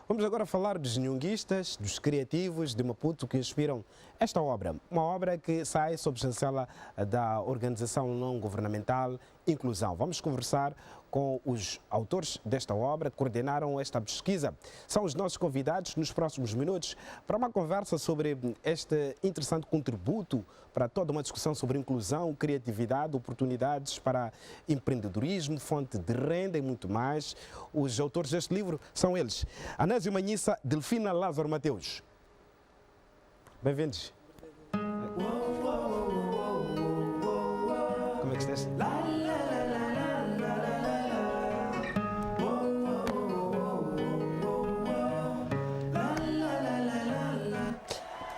Vamos agora falar dos nhunguistas, dos criativos de Maputo que inspiram esta obra. Uma obra que sai sob chancela da organização não governamental Inclusão. Vamos conversar com os autores desta obra que coordenaram esta pesquisa. São os nossos convidados nos próximos minutos para uma conversa sobre este interessante contributo para toda uma discussão sobre inclusão, criatividade, oportunidades para empreendedorismo, fonte de renda e muito mais. Os autores deste livro são eles: Anésio Manhissa, Delfina Lázaro Mateus. Bem-vindos. Como é que estás?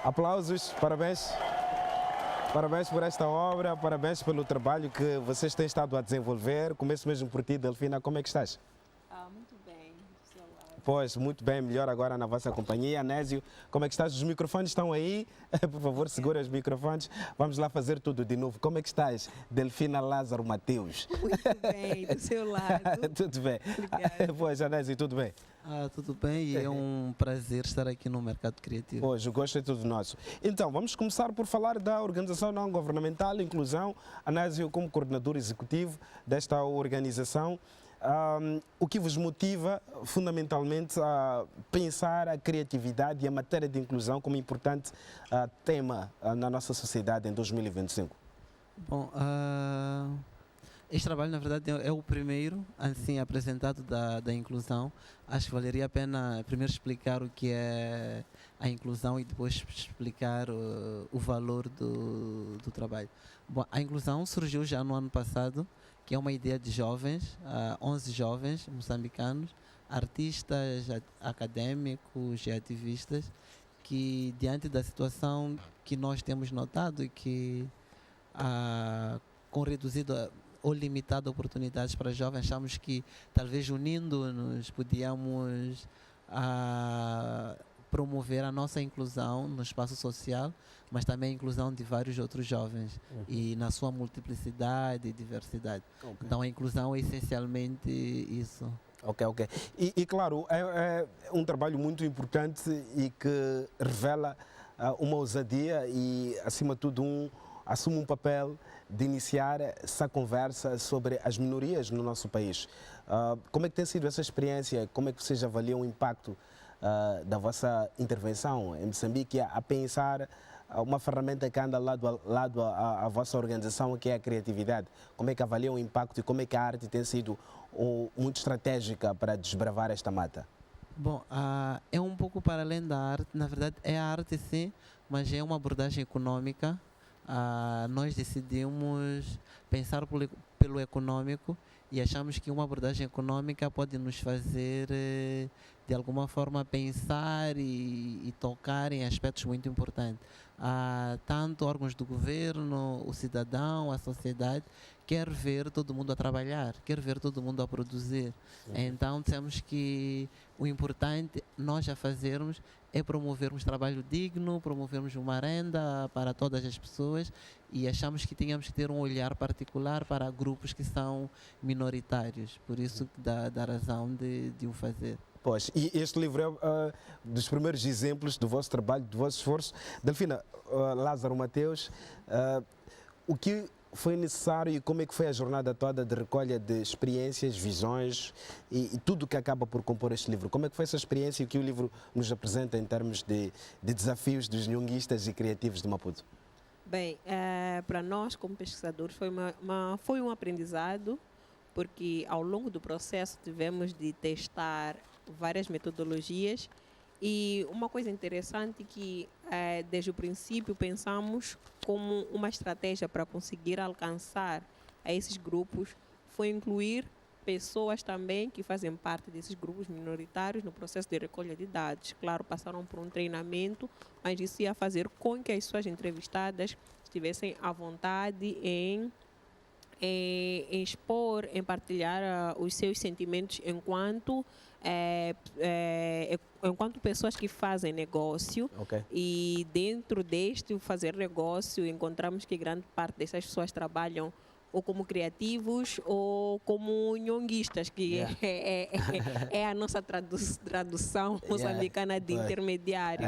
Aplausos, parabéns. Parabéns por esta obra, parabéns pelo trabalho que vocês têm estado a desenvolver. Começo mesmo por ti, Delfina, como é que estás? Muito bem, do seu lado. Pois, muito bem, melhor agora na vossa companhia. Anésio, como é que estás? Os microfones estão aí? Por favor, segura os microfones. Vamos lá fazer tudo de novo. Como é que estás, Delfina Lázaro Mateus? Muito bem, do seu lado. Tudo bem. Obrigada. Pois, Anésio, tudo bem? Tudo bem, e é um prazer estar aqui no Mercado Criativo. Pois, o gosto é tudo nosso. Então, vamos começar por falar da organização não governamental Inclusão. Anésio, como coordenador executivo desta organização, o que vos motiva fundamentalmente a pensar a criatividade e a matéria de inclusão como importante tema na nossa sociedade em 2025? Bom, este trabalho, na verdade, é o primeiro assim apresentado da inclusão. Acho que valeria a pena primeiro explicar o que é a inclusão e depois explicar o valor do trabalho. Bom, a inclusão surgiu já no ano passado, que é uma ideia de jovens, 11 jovens moçambicanos, artistas, acadêmicos e ativistas, que diante da situação que nós temos notado e que com reduzida ou limitada oportunidades para jovens, achamos que talvez unindo-nos podíamos promover a nossa inclusão no espaço social, mas também a inclusão de vários outros jovens e na sua multiplicidade e diversidade. Okay. Então a inclusão é essencialmente isso. Ok. E claro, é um trabalho muito importante e que revela uma ousadia e, acima de tudo, assume um papel de iniciar essa conversa sobre as minorias no nosso país. Como é que tem sido essa experiência? Como é que vocês avaliam o impacto da vossa intervenção em Moçambique a pensar uma ferramenta que anda lado a lado à vossa organização, que é a criatividade? Como é que avaliam o impacto e como é que a arte tem sido muito estratégica para desbravar esta mata? Bom, é um pouco para além da arte. Na verdade, é a arte sim, mas é uma abordagem econômica. Nós decidimos pensar pelo econômico e achamos que uma abordagem econômica pode nos fazer, de alguma forma, pensar e tocar em aspectos muito importantes. Tanto órgãos do governo, o cidadão, a sociedade, quer ver todo mundo a trabalhar, quer ver todo mundo a produzir. Então, dissemos que o importante nós já fazermos é promovermos trabalho digno, promovermos uma renda para todas as pessoas e achamos que tínhamos que ter um olhar particular para grupos que são minoritários. Por isso, da razão de o fazer. Pois, e este livro é dos primeiros exemplos do vosso trabalho, do vosso esforço. Delfina Lázaro Mateus, o que foi necessário e como é que foi a jornada toda de recolha de experiências, visões e tudo que acaba por compor este livro? Como é que foi essa experiência e o que o livro nos apresenta em termos de desafios dos nhunguistas e criativos de Maputo? Bem, para nós como pesquisadores foi um aprendizado, porque ao longo do processo tivemos de testar várias metodologias e uma coisa interessante que desde o princípio pensamos como uma estratégia para conseguir alcançar a esses grupos foi incluir pessoas também que fazem parte desses grupos minoritários no processo de recolha de dados. Claro, passaram por um treinamento, mas isso ia fazer com que as pessoas entrevistadas estivessem à vontade em expor, em partilhar os seus sentimentos enquanto pessoas que fazem negócio. Okay. E dentro deste fazer negócio encontramos que grande parte dessas pessoas trabalham ou como criativos ou como nhonguistas, que Yeah. é a nossa tradução moçambicana de intermediário.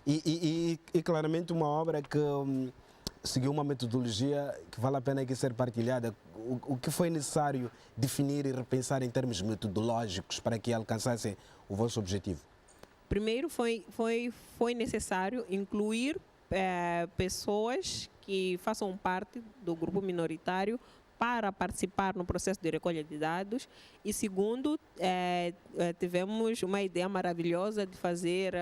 E claramente uma obra que seguiu uma metodologia que vale a pena aqui ser partilhada. O que foi necessário definir e repensar em termos metodológicos para que alcançassem o vosso objetivo? Primeiro foi necessário incluir pessoas que façam parte do grupo minoritário para participar no processo de recolha de dados. E segundo, tivemos uma ideia maravilhosa de fazer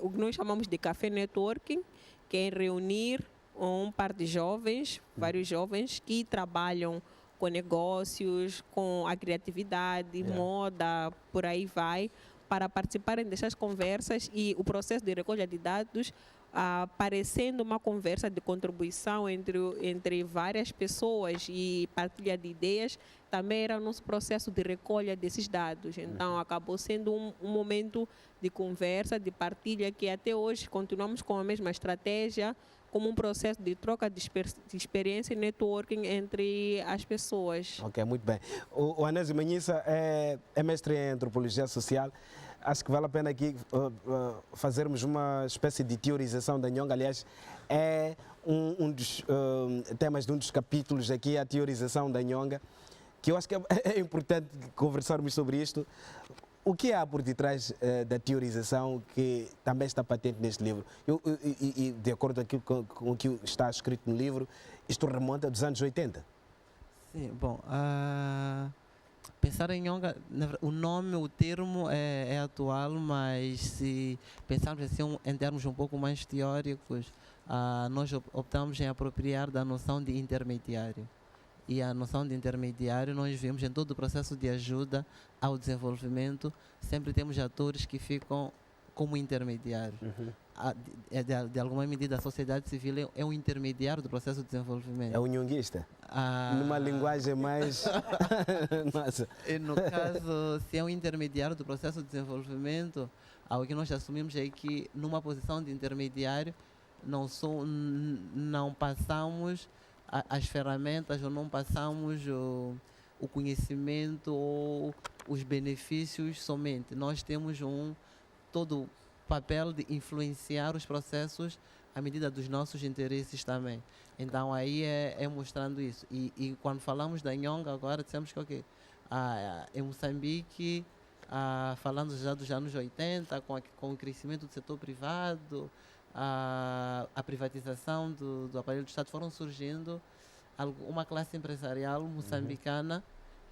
o que nós chamamos de café networking, que é reunir um par de jovens, vários jovens que trabalham com negócios, com a criatividade, moda, por aí vai, para participarem dessas conversas e o processo de recolha de dados parecendo uma conversa de contribuição entre várias pessoas e partilha de ideias, também era o nosso processo de recolha desses dados. Então, acabou sendo um momento de conversa, de partilha, que até hoje continuamos com a mesma estratégia, como um processo de troca de experiência e networking entre as pessoas. Ok, muito bem. O Anésio Manhissa é mestre em antropologia social. Acho que vale a pena aqui fazermos uma espécie de teorização da Nhonga. Aliás, é um dos temas de um dos capítulos aqui, a teorização da Nhonga, que eu acho que é importante conversarmos sobre isto. O que há por detrás da teorização que também está patente neste livro? E de acordo com o que está escrito no livro, isto remonta dos anos 80. Sim, bom, pensar em Nhonga, o nome, o termo é atual, mas se pensarmos assim em termos um pouco mais teóricos, nós optamos em apropriar da noção de intermediário. E a noção de intermediário nós vemos em todo o processo de ajuda ao desenvolvimento, sempre temos atores que ficam como intermediários. De alguma medida, a sociedade civil é um intermediário do processo de desenvolvimento. É o nhonguista? Numa linguagem mais... Nossa. E no caso, se é um intermediário do processo de desenvolvimento, o que nós assumimos é que numa posição de intermediário não passamos as ferramentas ou não passamos o conhecimento ou os benefícios somente. Nós temos todo o papel de influenciar os processos à medida dos nossos interesses também. Então aí é mostrando isso. E quando falamos da Nhonga agora, dissemos que em Moçambique, falando já dos anos 80, com o crescimento do setor privado, a privatização do aparelho do Estado, foram surgindo uma classe empresarial moçambicana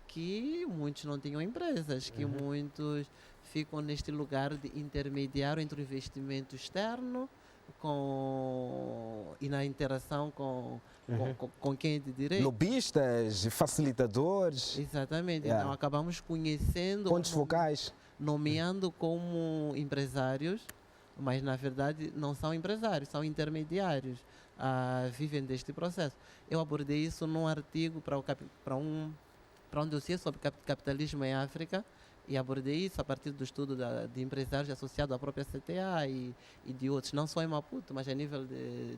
que muitos não tinham empresas, que muitos ficam neste lugar de intermediário entre o investimento externo e na interação com quem é de direito. Lobistas, facilitadores. Exatamente. Então acabamos conhecendo... Pontos focais. Nomeando como empresários, mas na verdade não são empresários, são intermediários, vivem deste processo. Eu abordei isso num artigo para um dossiê sobre capitalismo em África, e abordei isso a partir do estudo de empresários associados à própria CTA e de outros, não só em Maputo, mas a nível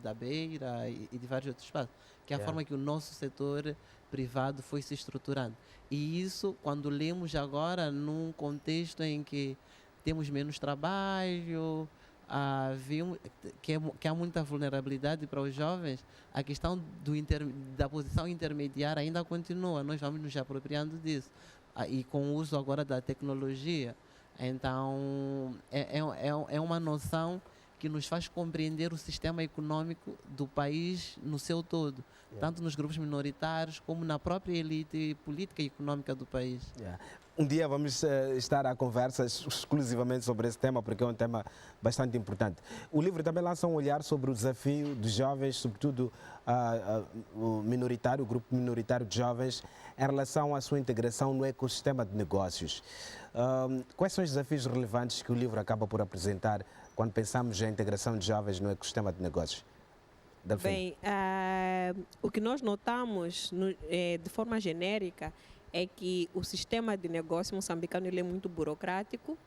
da Beira e de vários outros espaços, que é a forma que o nosso setor privado foi se estruturando. E isso, quando lemos agora, num contexto em que temos menos trabalho, vimos que há muita vulnerabilidade para os jovens, a questão da posição intermediária ainda continua, nós vamos nos apropriando disso. E com o uso agora da tecnologia. Então, é uma noção que nos faz compreender o sistema econômico do país no seu todo, tanto nos grupos minoritários como na própria elite política e econômica do país. Um dia vamos estar a conversa exclusivamente sobre esse tema, porque é um tema bastante importante. O livro também lança um olhar sobre o desafio dos jovens, sobretudo o minoritário, o grupo minoritário de jovens, em relação à sua integração no ecossistema de negócios. Quais são os desafios relevantes que o livro acaba por apresentar quando pensamos na integração de jovens no ecossistema de negócios? Bem, o que nós notamos de forma genérica é que o sistema de negócio moçambicano ele é muito burocrático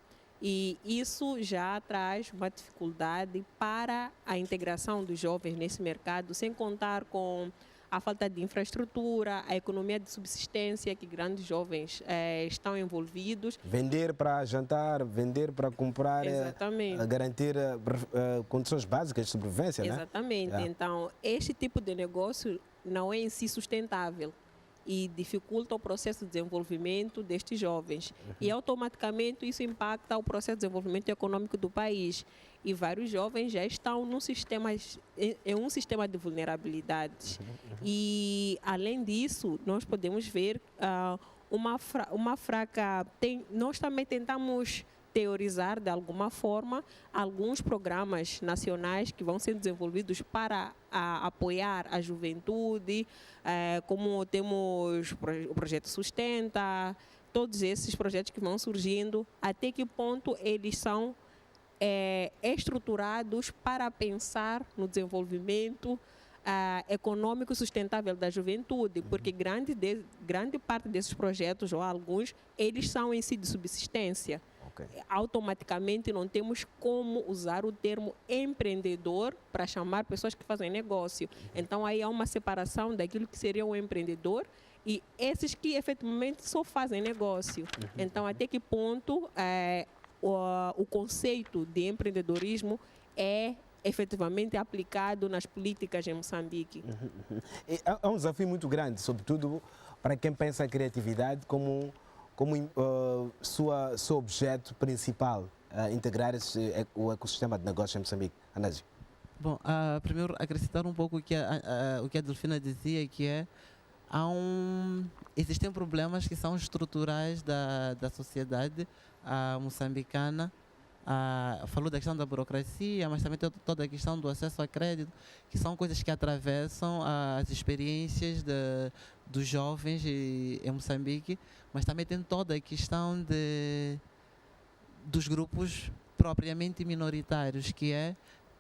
e isso já traz uma dificuldade para a integração dos jovens nesse mercado, sem contar com a falta de infraestrutura, a economia de subsistência que grandes jovens estão envolvidos. Vender para jantar, vender para comprar, Exatamente. garantir condições básicas de sobrevivência, né? Exatamente. Então, este tipo de negócio não é em si sustentável e dificulta o processo de desenvolvimento destes jovens. E automaticamente isso impacta o processo de desenvolvimento econômico do país. E vários jovens já estão em um sistema de vulnerabilidades. E, além disso, nós podemos ver uma fraca... Nós também tentamos teorizar, de alguma forma, alguns programas nacionais que vão sendo desenvolvidos para apoiar a juventude, como temos o Projeto Sustenta, todos esses projetos que vão surgindo, até que ponto eles são estruturados para pensar no desenvolvimento econômico sustentável da juventude, porque grande parte desses projetos, ou alguns, eles são em si de subsistência. Okay. Automaticamente não temos como usar o termo empreendedor para chamar pessoas que fazem negócio. Então aí há uma separação daquilo que seria um empreendedor e esses que efetivamente só fazem negócio. Então até que ponto o conceito de empreendedorismo é efetivamente aplicado nas políticas em Moçambique? É um desafio muito grande, sobretudo para quem pensa a criatividade como seu objeto principal, integrar o ecossistema de negócio em Moçambique. Anésio. Bom, primeiro acrescentar um pouco o que a Delfina dizia, que existem problemas que são estruturais da sociedade moçambicana. Falou da questão da burocracia, mas também toda a questão do acesso a crédito, que são coisas que atravessam as experiências dos jovens em Moçambique, mas também tem toda a questão dos grupos propriamente minoritários, que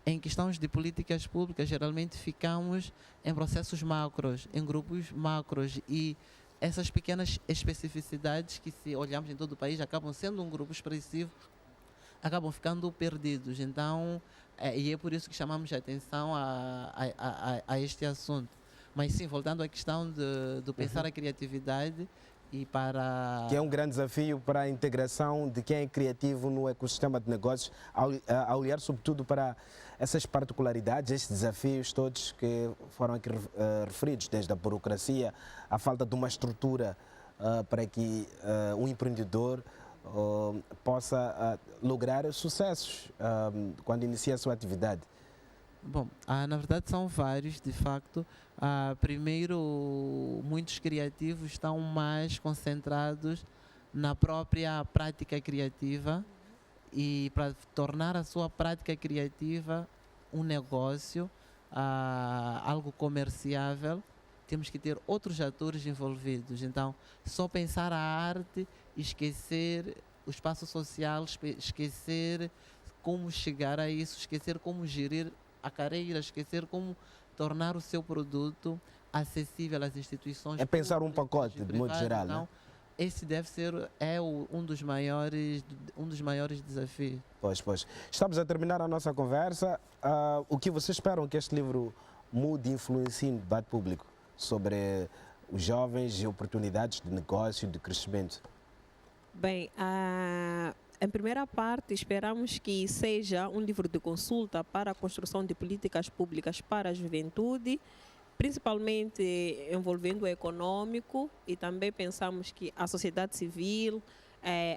em questões de políticas públicas, geralmente ficamos em processos macros, em grupos macros, e essas pequenas especificidades que, se olharmos em todo o país, acabam sendo um grupo expressivo, acabam ficando perdidos. Então, e é por isso que chamamos a atenção a este assunto. Mas sim, voltando à questão de pensar a criatividade e para... Que é um grande desafio para a integração de quem é criativo no ecossistema de negócios, ao olhar sobretudo para essas particularidades, estes desafios todos que foram aqui referidos, desde a burocracia, a falta de uma estrutura para que um empreendedor possa lograr sucessos quando inicia a sua atividade. Bom, na verdade são vários, de facto. Primeiro, muitos criativos estão mais concentrados na própria prática criativa, e para tornar a sua prática criativa um negócio, algo comerciável, temos que ter outros atores envolvidos. Então, só pensar a arte, esquecer o espaço social, esquecer como chegar a isso, esquecer como gerir a carreira, esquecer como tornar o seu produto acessível às instituições. É pensar um pacote, de modo geral, então, né? Esse deve ser um dos maiores desafios. Pois. Estamos a terminar a nossa conversa. O que vocês esperam que este livro mude e influencie no debate público sobre os jovens e oportunidades de negócio, de crescimento? Bem, em primeira parte, esperamos que seja um livro de consulta para a construção de políticas públicas para a juventude, principalmente envolvendo o econômico, e também pensamos que a sociedade civil,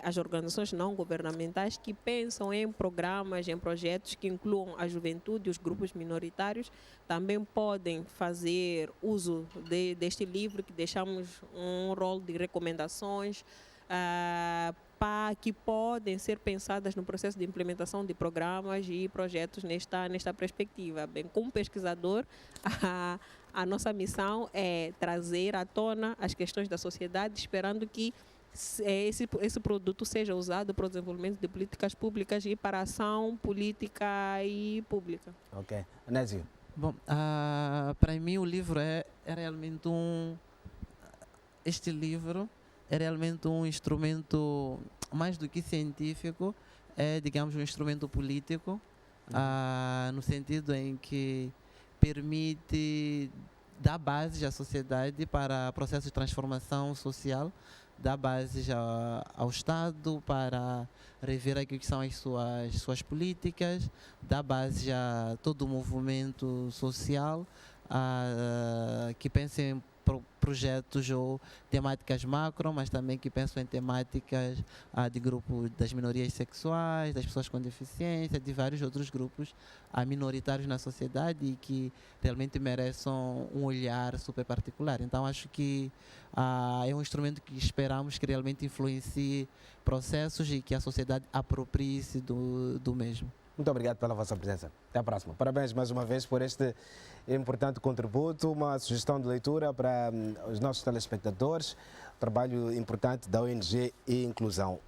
as organizações não governamentais que pensam em programas, em projetos que incluam a juventude e os grupos minoritários, também podem fazer uso deste livro, que deixamos um rol de recomendações que podem ser pensadas no processo de implementação de programas e projetos nesta perspectiva. Bem, como pesquisador, a nossa missão é trazer à tona as questões da sociedade, esperando que esse produto seja usado para o desenvolvimento de políticas públicas e para a ação política e pública. Ok. Anésio? Bom, para mim o livro é realmente este livro é realmente um instrumento, mais do que científico, digamos, um instrumento político, no sentido em que permite dá bases à sociedade para processos de transformação social, dá bases ao Estado para rever aquilo que são as suas políticas, dá bases a todo o movimento social que pensa em projetos ou temáticas macro, mas também que pensam em temáticas de grupos das minorias sexuais, das pessoas com deficiência, de vários outros grupos minoritários na sociedade e que realmente merecem um olhar super particular. Então acho que é um instrumento que esperamos que realmente influencie processos e que a sociedade aproprie-se do mesmo. Muito obrigado pela vossa presença. Até a próxima. Parabéns mais uma vez por este importante contributo. Uma sugestão de leitura para os nossos telespectadores. Trabalho importante da ONG e Inclusão.